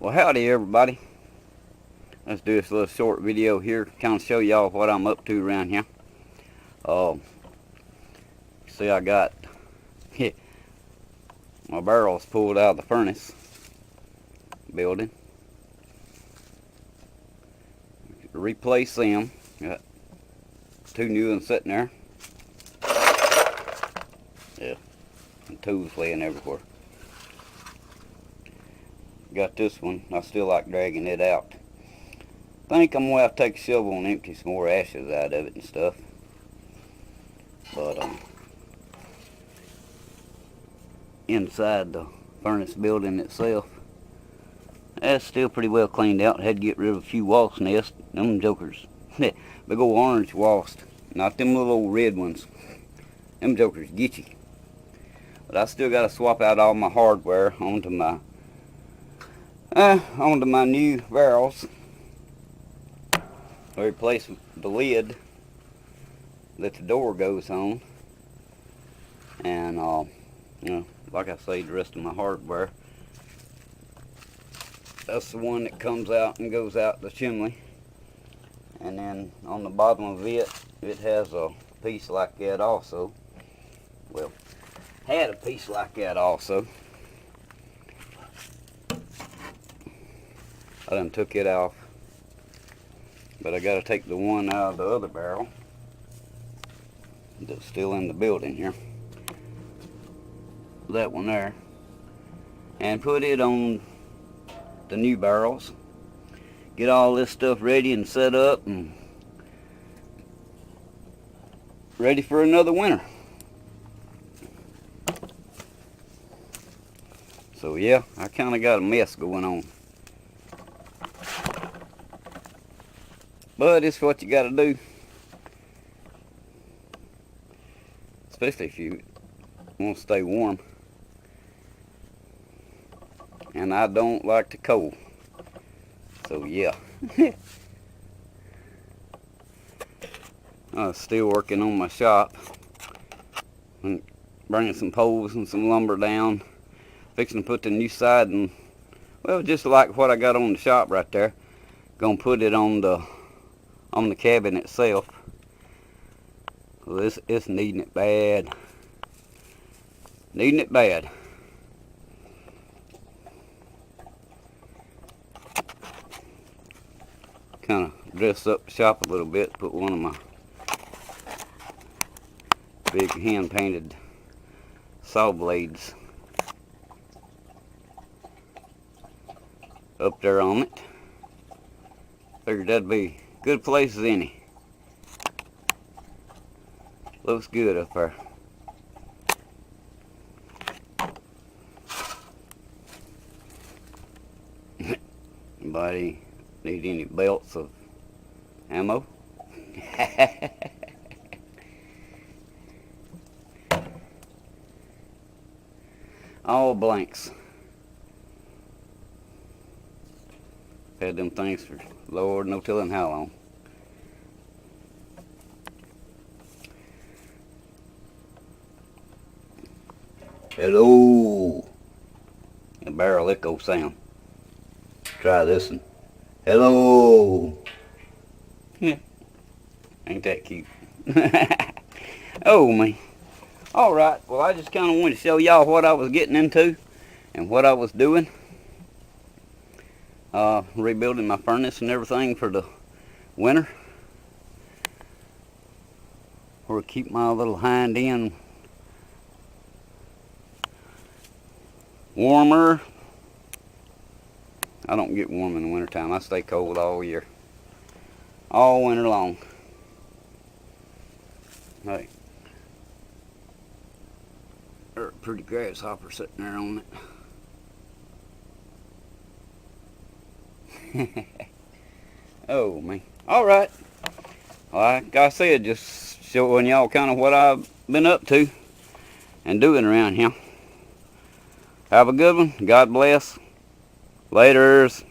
Well, howdy everybody. Let's do this little short video here, kind of show y'all what I'm up to around here. See, I got my barrels pulled out of the furnace building. Replace them. Got two new ones sitting there. Yeah, and tools laying everywhere. Got this one. I still like dragging it out. Think I'm gonna have to take a shovel and empty some more ashes out of it and stuff. But inside the furnace building itself, that's still pretty well cleaned out. Had to get rid of a few wasp nests. Them jokers, big old orange wasps, not them little old red ones. Them jokers get you. But I still got to swap out all my hardware onto my new barrels. I replace the lid that the door goes on, and like I say, the rest of my hardware. That's the one that comes out and goes out the chimney, and then on the bottom of it, it has a piece like that also. Well, had a piece like that also. I done took it off, but I got to take the one out of the other barrel that's still in the building here. That one there, and put it on the new barrels. Get all this stuff ready and set up and ready for another winter. So yeah, I kind of got a mess going on. But it's what you got to do. Especially if you want to stay warm. And I don't like the cold. So yeah. I'm still working on my shop. And bringing some poles and some lumber down. Fixing to put the new siding, well, just like what I got on the shop right there. Gonna put it on the cabin itself. Well, it's needing it bad. Needing it bad. Kind of dress up the shop a little bit. Put one of my big hand painted saw blades up there on it. Figured that'd be good place as any. Looks good up there. Anybody need any belts of ammo? All blanks. Had them things for Lord no telling how long. Hello. A barrel echo sound. Try this one. Hello. Yeah. Ain't that cute? Oh man. Alright, well I just kind of wanted to show y'all what I was getting into and what I was doing. Rebuilding my furnace and everything for the winter. Or keep my little hind end warmer. I don't get warm in the winter time. I stay cold all year. All winter long. Hey. There's a pretty grasshopper sitting there on it. Oh man. Alright. Like I said, just showing y'all kind of what I've been up to and doing around here. Have a good one. God bless. Laters.